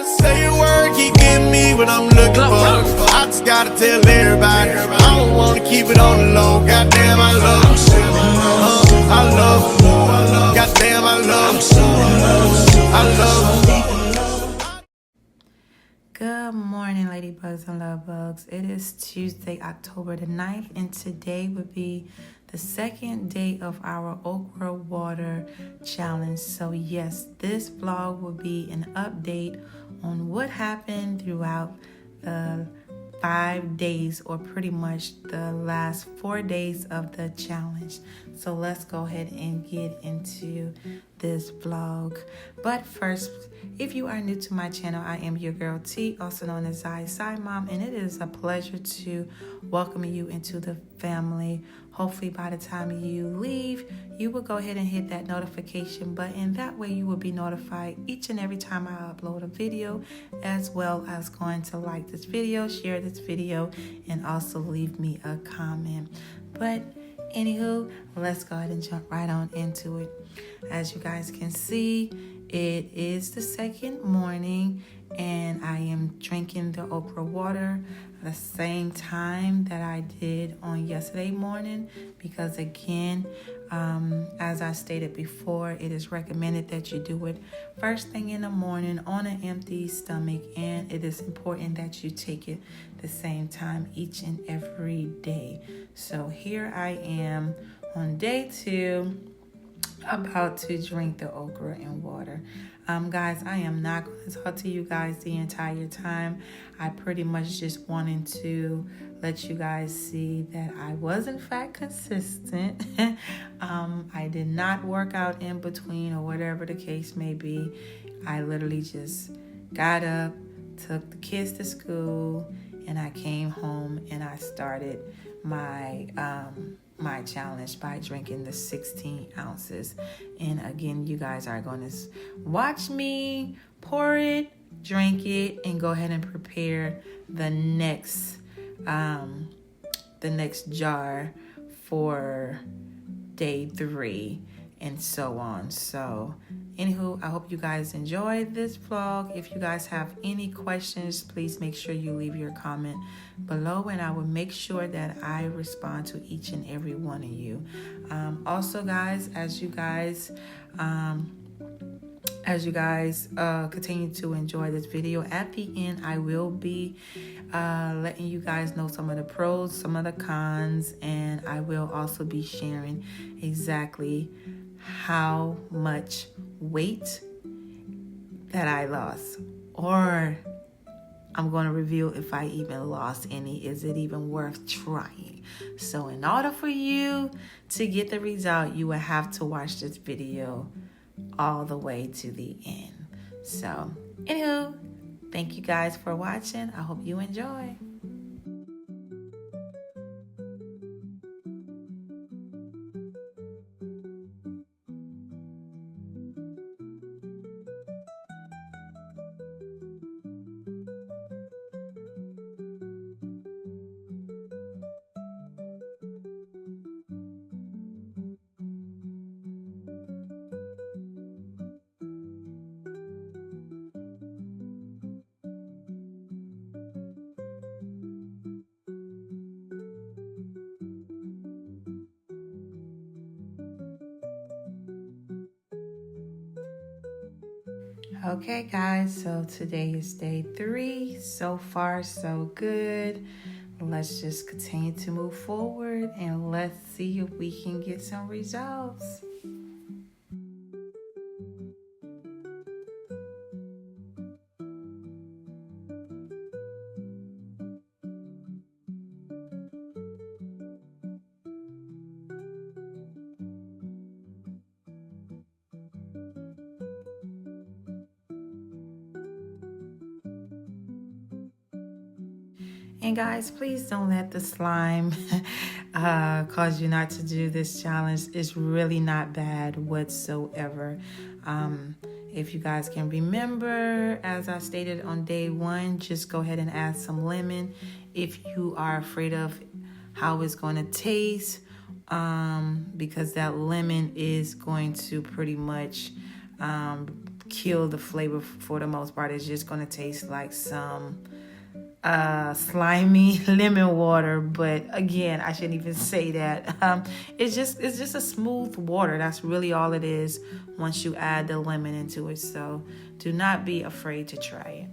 gotta say a word, keep getting me what I'm looking for. I just gotta tell everybody, I don't wanna keep it on the low. Goddamn, I love them. I love them. Goddamn, I love them. I love them. Good morning, ladybugs and love bugs. It is Tuesday, October the 9th, and today would be the second day of our Okra Water challenge. So yes, this vlog will be an update on what happened throughout the 5 days, or pretty much the last 4 days of the challenge. So let's go ahead and get into this vlog. But first, if you are new to my channel, I am your girl T, also known as ZiSymom, and it is a pleasure to welcome you into the family. Hopefully by the time you leave, you will go ahead and hit that notification button. That way you will be notified each and every time I upload a video, as well as going to like this video, share this video, and also leave me a comment. But anywho, let's go ahead and jump right on into it. As you guys can see, it is the second morning and I am drinking the okra water at the same time that I did on yesterday morning, because again, as I stated before, it is recommended that you do it first thing in the morning on an empty stomach, and it is important that you take it the same time each and every day. So here I am on day 2, about to drink the okra and water. Guys, I am not going to talk to you guys the entire time. I pretty much just wanted to let you guys see that I was in fact consistent. I did not work out in between or whatever the case may be. I literally just got up, took the kids to school, and I came home and I started my my challenge by drinking the 16 ounces. And again, you guys are going to watch me pour it, drink it, and go ahead and prepare the next jar for day 3 and so on. So anywho, I hope you guys enjoyed this vlog. If you guys have any questions, please make sure you leave your comment below, and I will make sure that I respond to each and every one of you. Also guys, as you guys continue to enjoy this video, at the end I will be letting you guys know some of the pros, some of the cons, and I will also be sharing exactly how much weight that I lost, or I'm going to reveal if I even lost any. Is it even worth trying? So in order for you to get the result, you will have to watch this video all the way to the end. So anywho, thank you guys for watching. I hope you enjoy. Okay guys, so today is day 3. So far so good. Let's just continue to move forward and let's see if we can get some results. And guys, please don't let the slime cause you not to do this challenge. It's really not bad whatsoever. If you guys can remember, as I stated on day 1, just go ahead and add some lemon. If you are afraid of how it's going to taste, because that lemon is going to pretty much kill the flavor for the most part. It's just going to taste like some slimy lemon water. But again, I shouldn't even say that. It's just a smooth water. That's really all it is once you add the lemon into it. So do not be afraid to try it.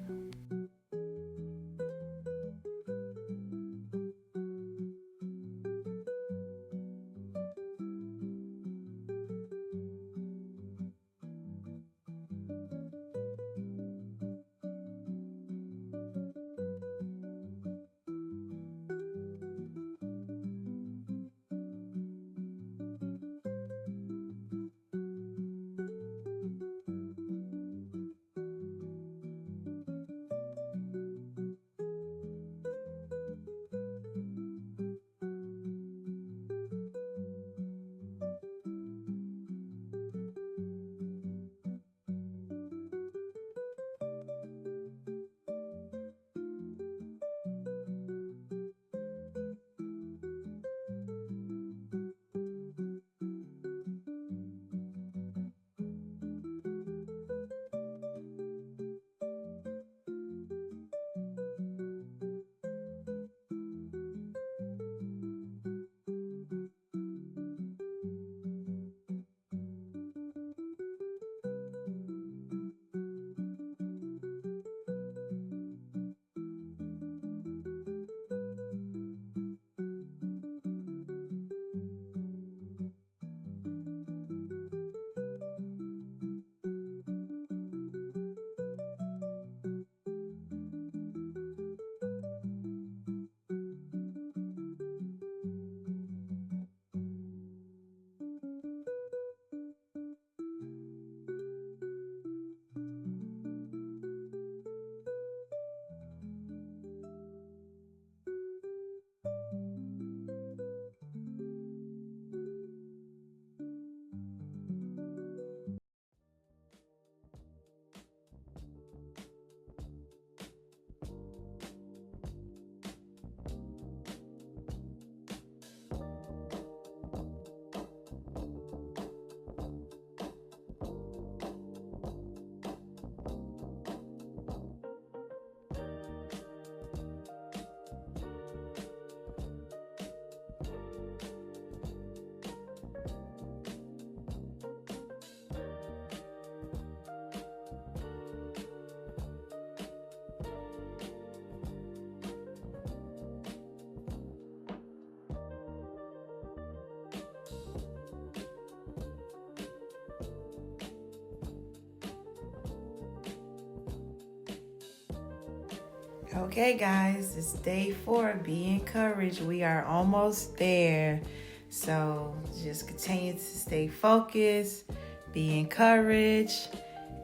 Okay, guys, it's day 4. Be encouraged. We are almost there. So just continue to stay focused, be encouraged,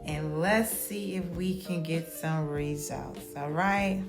and let's see if we can get some results. All right.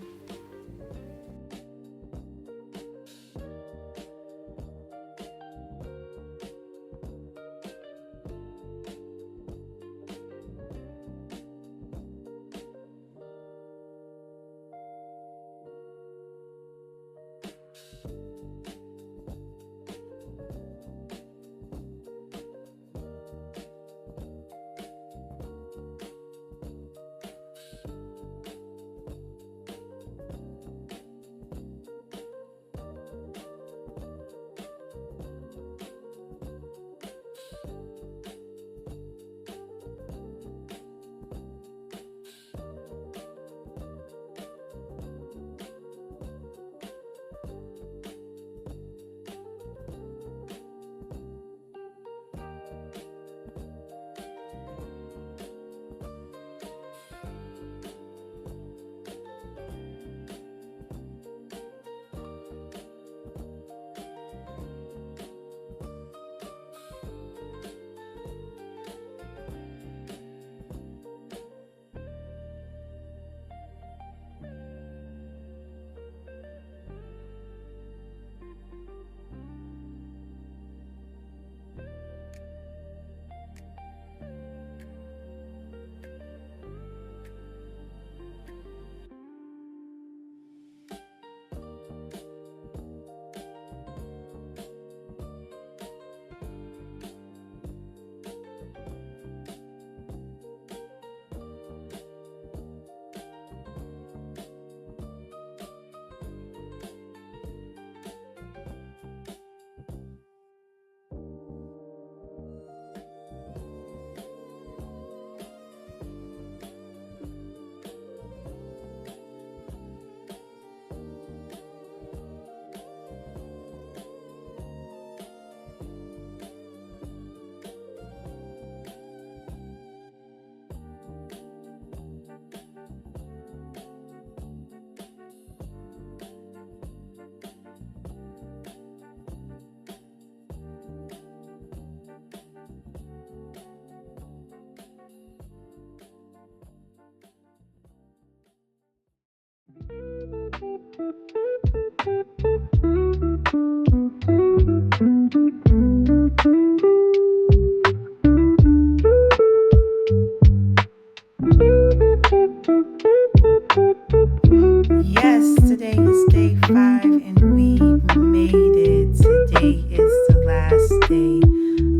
Yes, today is day 5 and we made it. Today is the last day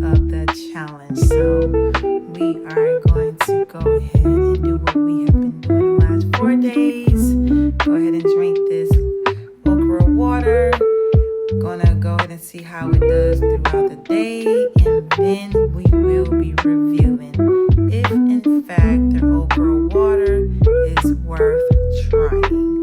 of the challenge. So we are going to go ahead and do what we have been doing the last 4 days. Go ahead and drink this okra water. Gonna go ahead and see how it does throughout the day, and then we will be revealing if in fact the okra water is worth trying.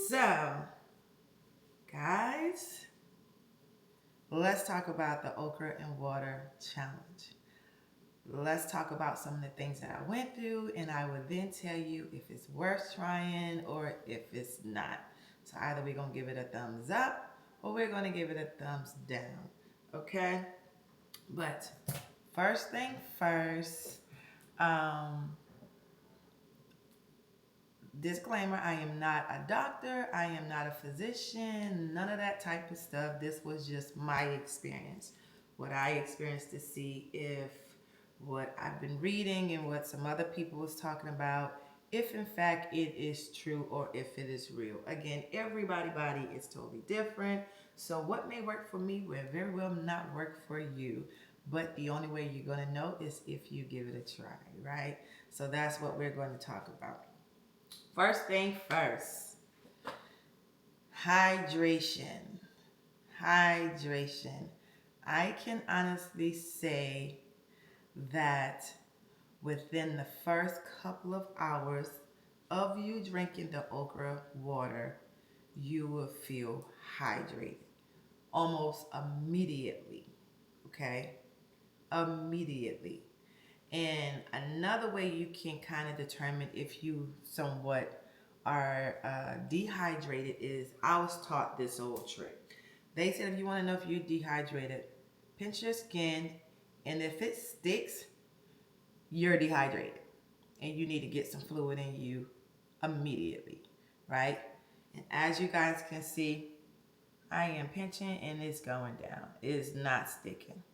So, guys, let's talk about the okra and water challenge. Let's talk about some of the things that I went through, and I will then tell you if it's worth trying or if it's not. So either we're going to give it a thumbs up or we're going to give it a thumbs down. Okay? But first thing first, disclaimer, I am not a doctor, I am not a physician, none of that type of stuff. This was just my experience. What I experienced to see if what I've been reading and what some other people was talking about, if in fact it is true or if it is real. Again, everybody's body is totally different. So what may work for me will very well not work for you. But the only way you're going to know is if you give it a try, right? So that's what we're going to talk about. First thing first, hydration. Hydration. I can honestly say that within the first couple of hours of you drinking the okra water, you will feel hydrated almost immediately. Okay? Immediately. And another way you can kind of determine if you somewhat are dehydrated is, I was taught this old trick. They said if you want to know if you're dehydrated, pinch your skin, and if it sticks, you're dehydrated. And you need to get some fluid in you immediately, right? And as you guys can see, I am pinching and it's going down. It is not sticking.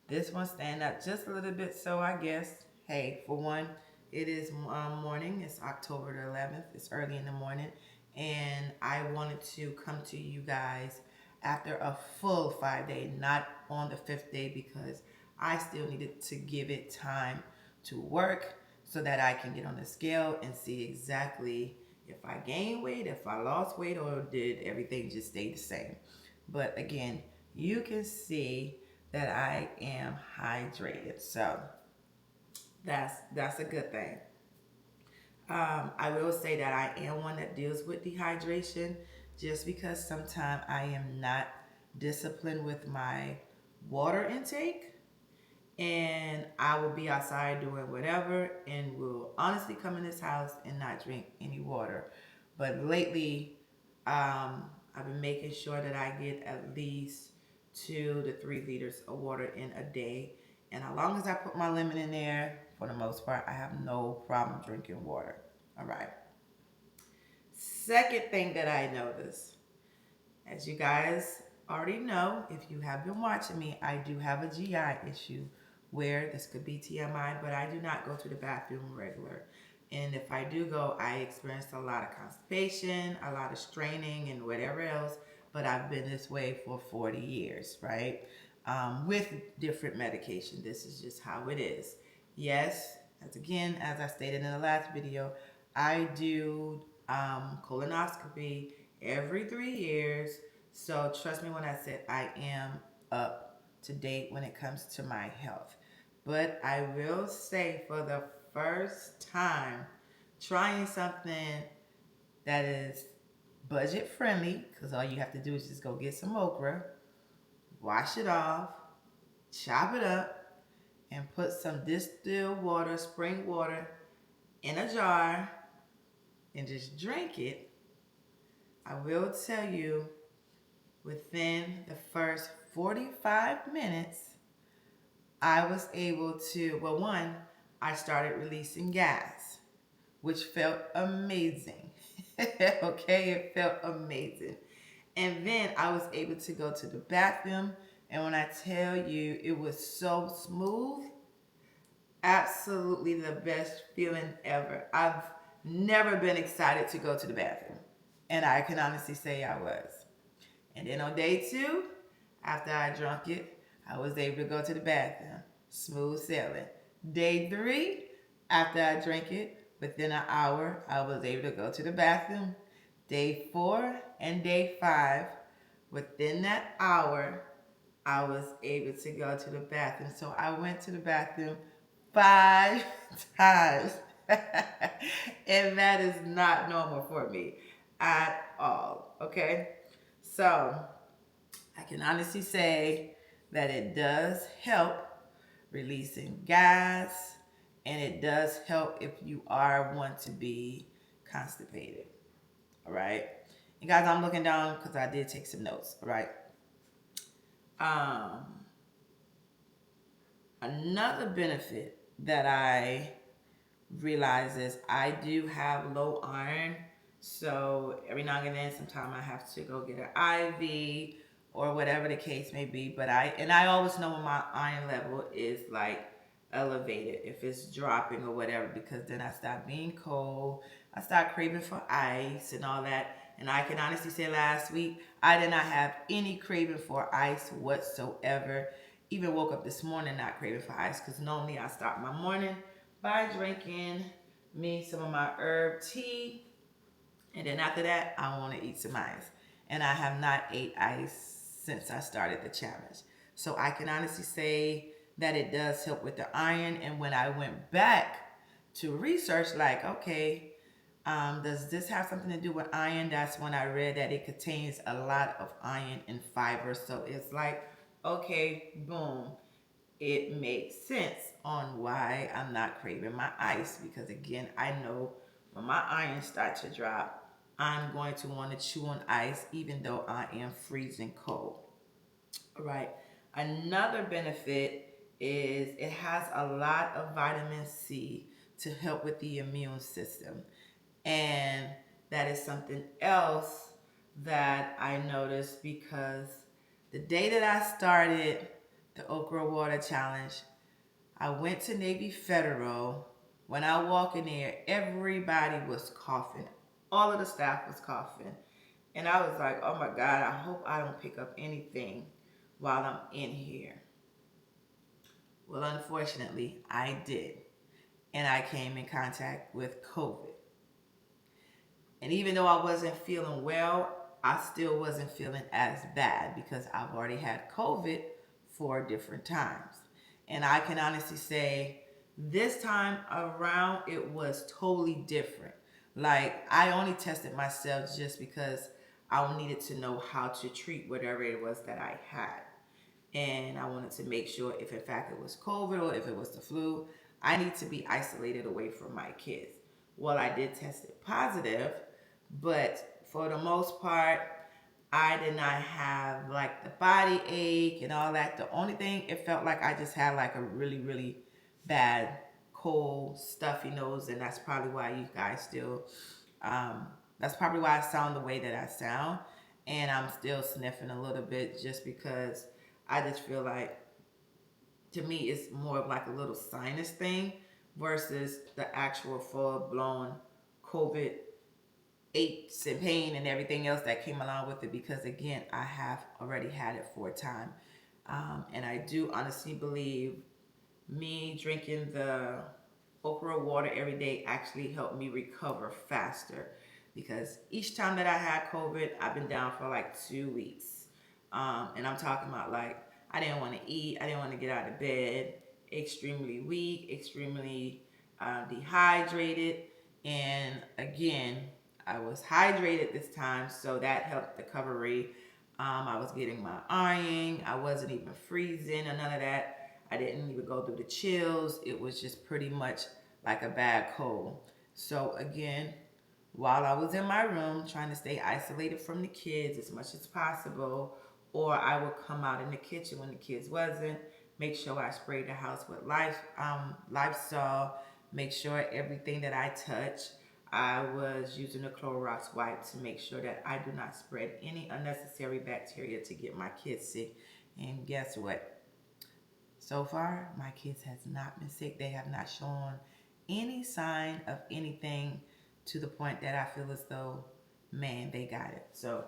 This one stand up just a little bit, so I guess, hey, for one, it is morning. It's October the 11th. It's early in the morning, and I wanted to come to you guys after a full 5 day, not on the 5th day, because I still needed to give it time to work so that I can get on the scale and see exactly if I gained weight, if I lost weight, or did everything just stay the same. But again, you can see that I am hydrated. So that's a good thing. I will say that I am one that deals with dehydration, just because sometimes I am not disciplined with my water intake, and I will be outside doing whatever and will honestly come in this house and not drink any water. But lately, I've been making sure that I get at least 2 to 3 liters of water in a day. And as long as I put my lemon in there, for the most part, I have no problem drinking water. All right. Second thing that I noticed, as you guys already know, if you have been watching me, I do have a GI issue where this could be TMI, but I do not go to the bathroom regular. And if I do go, I experience a lot of constipation, a lot of straining, and whatever else. But I've been this way for 40 years, right? With different medication. This is just how it is. Yes, as I stated in the last video, I do colonoscopy every 3 years. So trust me when I said I am up to date when it comes to my health. But I will say, for the first time, trying something that is budget friendly, because all you have to do is just go get some okra, wash it off, chop it up, and put some distilled water, spring water, in a jar and just drink it. I will tell you, within the first 45 minutes, I was able to, well, one, I started releasing gas, which felt amazing. Okay, it felt amazing. And then I was able to go to the bathroom, and when I tell you, it was so smooth, absolutely the best feeling ever. I've never been excited to go to the bathroom, and I can honestly say I was. And then on day 2, after I drank it, I was able to go to the bathroom. Smooth sailing. Day 3, after I drank it, within an hour, I was able to go to the bathroom. Day 4 and day 5, within that hour, I was able to go to the bathroom. So I went to the bathroom 5 times. And that is not normal for me at all. Okay? So I can honestly say that it does help releasing gas, and it does help if you are want to be constipated. All right? And guys, I'm looking down because I did take some notes. All right? Another benefit that I realize is I do have low iron. So every now and then, sometimes I have to go get an IV or whatever the case may be. But I always know when my iron level is like elevated, if it's dropping or whatever, because then I start being cold. I start craving for ice and all that. And I can honestly say last week, I did not have any craving for ice whatsoever. Even woke up this morning not craving for ice, because normally I start my morning by drinking me some of my herb tea, and then after that I want to eat some ice. And I have not ate ice since I started the challenge. So I can honestly say that it does help with the iron. And when I went back to research, like, okay, does this have something to do with iron? That's when I read that it contains a lot of iron and fiber. So it's like, okay, boom, it makes sense on why I'm not craving my ice. Because again, I know when my iron starts to drop, I'm going to want to chew on ice even though I am freezing cold. All right. Another benefit is it has a lot of vitamin C to help with the immune system. And that is something else that I noticed, because the day that I started the Okra Water Challenge, I went to Navy Federal. When I walk in there, everybody was coughing. All of the staff was coughing. And I was like, oh my God, I hope I don't pick up anything while I'm in here. Well, unfortunately, I did. And I came in contact with COVID. And even though I wasn't feeling well, I still wasn't feeling as bad because I've already had COVID 4 different times. And I can honestly say this time around it was totally different. Like, I only tested myself just because I needed to know how to treat whatever it was that I had. And I wanted to make sure if in fact it was COVID or if it was the flu, I need to be isolated away from my kids. Well, I did test it positive, but for the most part, I did not have like the body ache and all that. The only thing, it felt like I just had like a really, really bad cold, stuffy nose, and that's probably why you guys still, that's probably why I sound the way that I sound. And I'm still sniffing a little bit just because I just feel like, to me, it's more of like a little sinus thing versus the actual full blown COVID aches and pain and everything else that came along with it, because again, I have already had it 4 times. And I do honestly believe me drinking the okra water every day actually helped me recover faster, because each time that I had COVID, I've been down for like 2 weeks. And I'm talking about like, I didn't want to eat, I didn't want to get out of bed, extremely weak, extremely dehydrated. And again, I was hydrated this time, so that helped the recovery. I was getting my iron, I wasn't even freezing or none of that. I didn't even go through the chills. It was just pretty much like a bad cold. So again, while I was in my room trying to stay isolated from the kids as much as possible, or I would come out in the kitchen when the kids wasn't, make sure I sprayed the house with Lysol, make sure everything that I touch, I was using a Clorox wipe to make sure that I do not spread any unnecessary bacteria to get my kids sick. And guess what? So far, my kids has not been sick. They have not shown any sign of anything to the point that I feel as though, man, they got it. So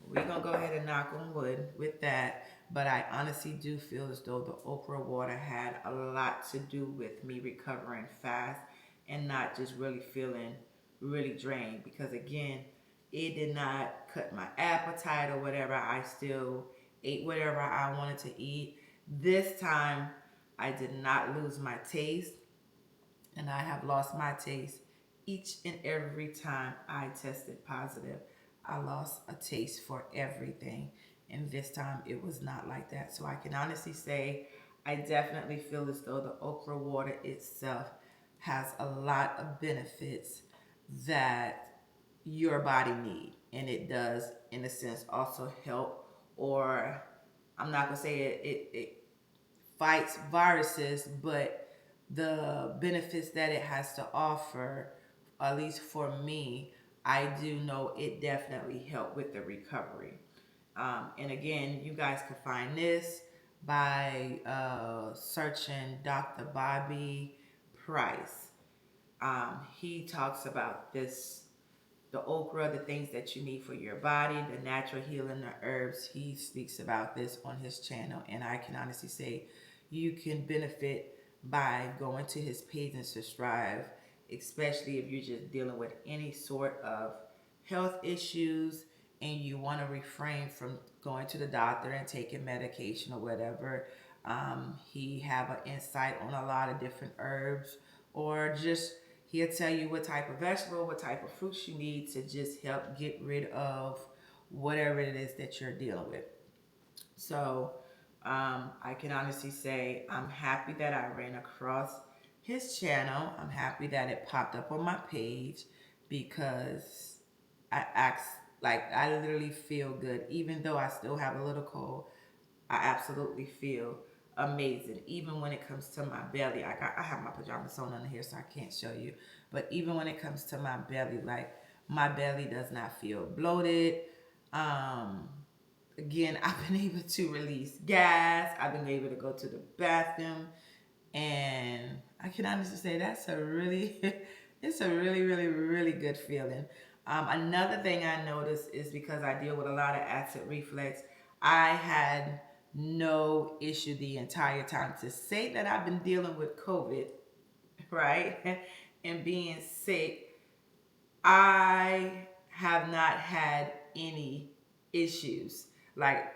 we're going to go ahead and knock on wood with that. But I honestly do feel as though the okra water had a lot to do with me recovering fast and not just really feeling really drained. Because again, it did not cut my appetite or whatever. I still ate whatever I wanted to eat. This time, I did not lose my taste, and I have lost my taste each and every time I tested positive. I lost a taste for everything, and this time it was not like that. So I can honestly say I definitely feel as though the okra water itself has a lot of benefits that your body needs, and it does, in a sense, also help, or I'm not gonna say it fights viruses, but the benefits that it has to offer, at least for me, I do know it definitely helped with the recovery. And again, you guys can find this by searching Dr. Bobby Price. He talks about this, the okra, the things that you need for your body, the natural healing, the herbs. He speaks about this on his channel, and I can honestly say you can benefit by going to his page and subscribe, especially if you're just dealing with any sort of health issues and you want to refrain from going to the doctor and taking medication or whatever. He have an insight on a lot of different herbs, or just he'll tell you what type of vegetable, what type of fruits you need to just help get rid of whatever it is that you're dealing with. So I can honestly say I'm happy that I ran across his channel. I'm happy that it popped up on my page, because I literally feel good. Even though I still have a little cold, I absolutely feel amazing. Even when it comes to my belly, I have my pajamas on under here, so I can't show you. But even when it comes to my belly, like, my belly does not feel bloated. Um, Again, I've been able to release gas. I've been able to go to the bathroom, and I can honestly say that's a really, it's a really, really, really good feeling. Another thing I noticed is because I deal with a lot of acid reflux, I had no issue the entire time. To say that I've been dealing with COVID, right, and being sick, I have not had any issues. Like,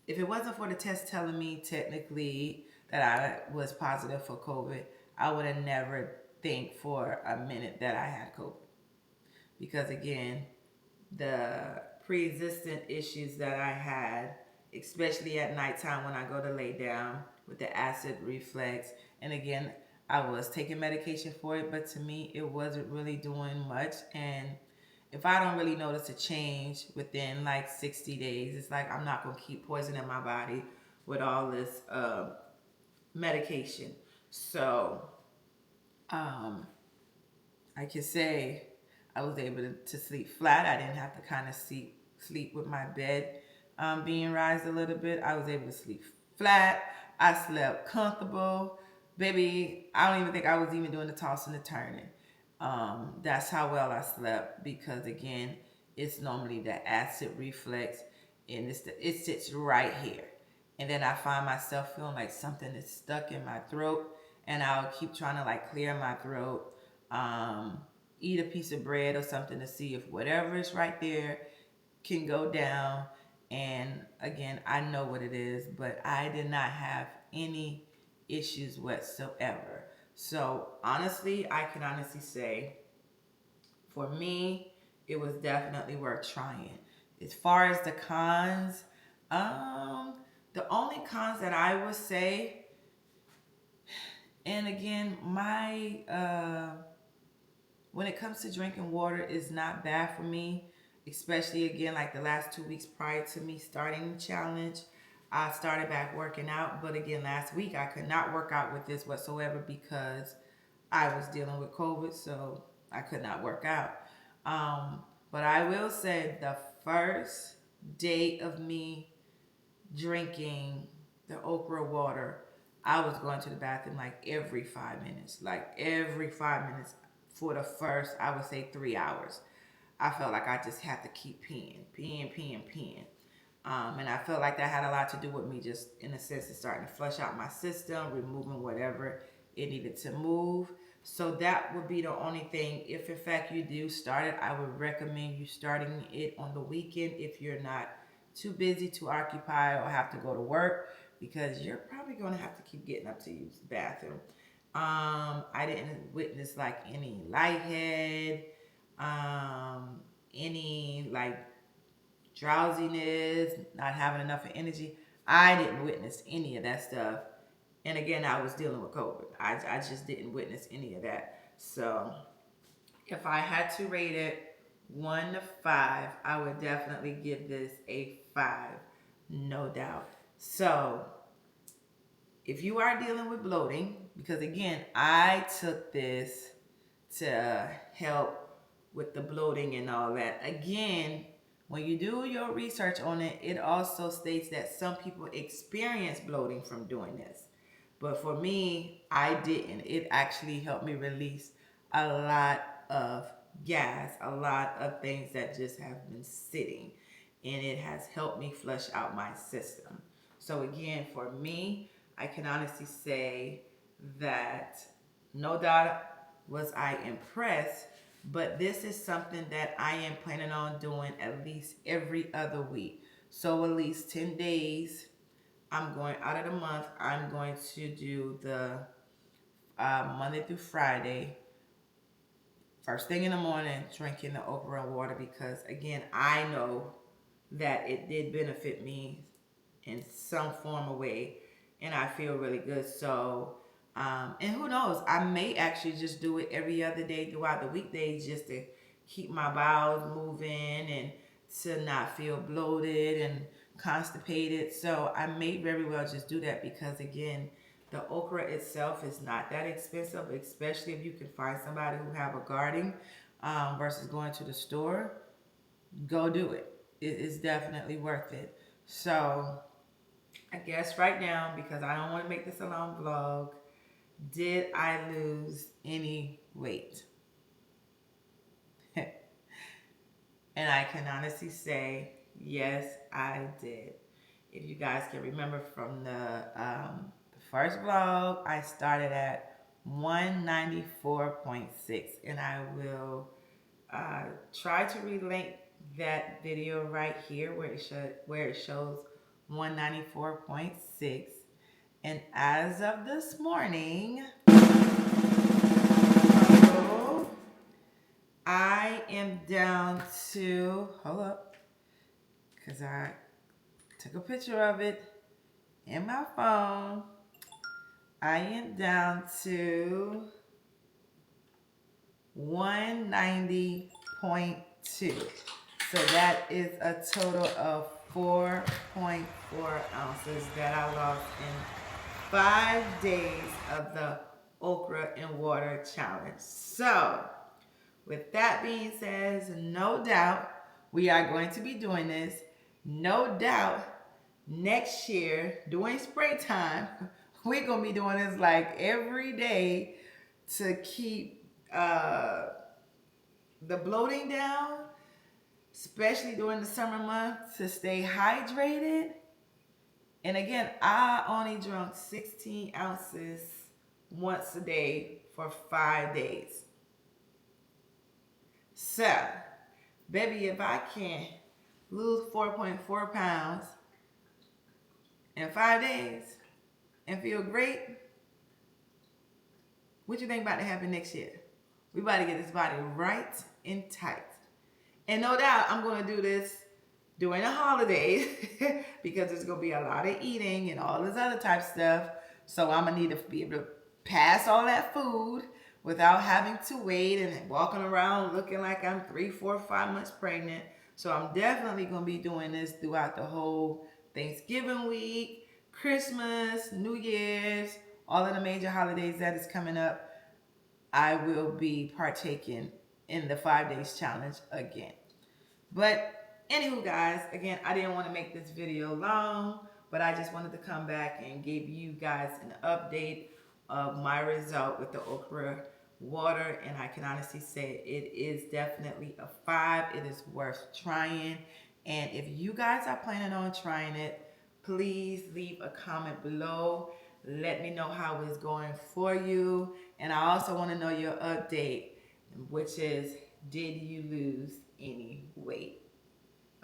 if it wasn't for the test telling me technically that I was positive for COVID, I would have never think for a minute that I had COVID. Because again, the pre-existing issues that I had, especially at nighttime when I go to lay down with the acid reflux. And again, I was taking medication for it, but to me, it wasn't really doing much. And if I don't really notice a change within like 60 days, it's like I'm not going to keep poisoning my body with all this medication. So, um, I can say I was able to sleep flat. I didn't have to kind of sleep with my bed being raised a little bit. I was able to sleep flat. I slept comfortable. Baby, I don't even think I was even doing the tossing and the turning. That's how well I slept because again, it's normally the acid reflex and it sits right here. And then I find myself feeling like something is stuck in my throat and I'll keep trying to like clear my throat, um, eat a piece of bread or something to see if whatever is right there can go down. And again, I know what it is, but I did not have any issues whatsoever. So honestly, I can honestly say for me, it was definitely worth trying. As far as the cons, um, the only cons that I would say, and again, my when it comes to drinking water is not bad for me, especially again like the last 2 weeks prior to me starting the challenge. I started back working out, but again last week I could not work out with this whatsoever because I was dealing with COVID, so I could not work out. Um, but I will say the first day of me drinking the okra water, I was going to the bathroom like every 5 minutes, like every 5 minutes for the first, I would say 3 hours. I felt like I just had to keep peeing. And I felt like that had a lot to do with me just in a sense of starting to flush out my system, removing whatever it needed to move. So that would be the only thing. If in fact you do start it, I would recommend you starting it on the weekend if you're not too busy to occupy or have to go to work because you're probably going to have to keep getting up to use the bathroom. I didn't witness like any lighthead, any like drowsiness, not having enough energy. I didn't witness any of that stuff. And again, I was dealing with COVID. I just didn't witness any of that. So if I had to rate it 1 to 5, I would definitely give this a 5, no doubt. So if you are dealing with bloating, because again, I took this to help with the bloating and all that. Again, when you do your research on it, it also states that some people experience bloating from doing this. But for me, I didn't. It actually helped me release a lot of gas, a lot of things that just have been sitting. And it has helped me flush out my system. So again, for me, I can honestly say that no doubt was I impressed, but this is something that I am planning on doing at least every other week. So at least 10 days I'm going out of the month. I'm going to do the Monday through Friday, first thing in the morning, drinking the okra water because again, I know that it did benefit me in some form of way, and I feel really good. So, and who knows, I may actually just do it every other day throughout the weekdays just to keep my bowels moving and to not feel bloated and constipated. So I may very well just do that because again, the okra itself is not that expensive, especially if you can find somebody who have a garden versus going to the store. Go do it. It is definitely worth it. So I guess right now, because I don't want to make this a long vlog, did I lose any weight? And I can honestly say, yes, I did. If you guys can remember from the first vlog, I started at 194.6, and I will try to relink that video right here where it shows 194.6. And as of this morning, I am down to, hold up, because I took a picture of it in my phone. I am down to 190.2. So that is a total of 4.4 ounces that I lost in 5 days of the Okra and Water Challenge. So, with that being said, no doubt we are going to be doing this. No doubt next year, during springtime, we're going to be doing this like every day to keep the bloating down, especially during the summer months, to stay hydrated. And again, I only drank 16 ounces once a day for 5 days. So, baby, if I can lose 4.4 pounds in 5 days and feel great, what you think about to happen next year? We about to get this body right and tight. And no doubt I'm going to do this during the holidays because there's going to be a lot of eating and all this other type stuff. So I'm going to need to be able to pass all that food without having to wait and walking around looking like I'm 3, 4, 5 months pregnant. So I'm definitely going to be doing this throughout the whole Thanksgiving week, Christmas, New Year's, all of the major holidays that is coming up. I will be partaking in the 5 days challenge again. But anywho, guys, again, I didn't want to make this video long, but I just wanted to come back and give you guys an update of my result with the Okra Water. And I can honestly say it is definitely a 5. It is worth trying. And if you guys are planning on trying it, please leave a comment below. Let me know how it's going for you. And I also want to know your update, which is, did you lose any weight?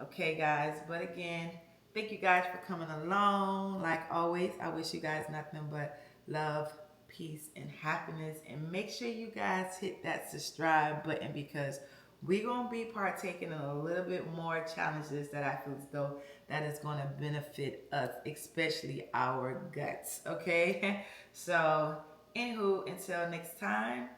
Okay, guys. But again, thank you guys for coming along. Like always, I wish you guys nothing but love, peace, and happiness. And make sure you guys hit that subscribe button because we're going to be partaking in a little bit more challenges that I feel as though that is going to benefit us, especially our guts. Okay? So, anywho, until next time,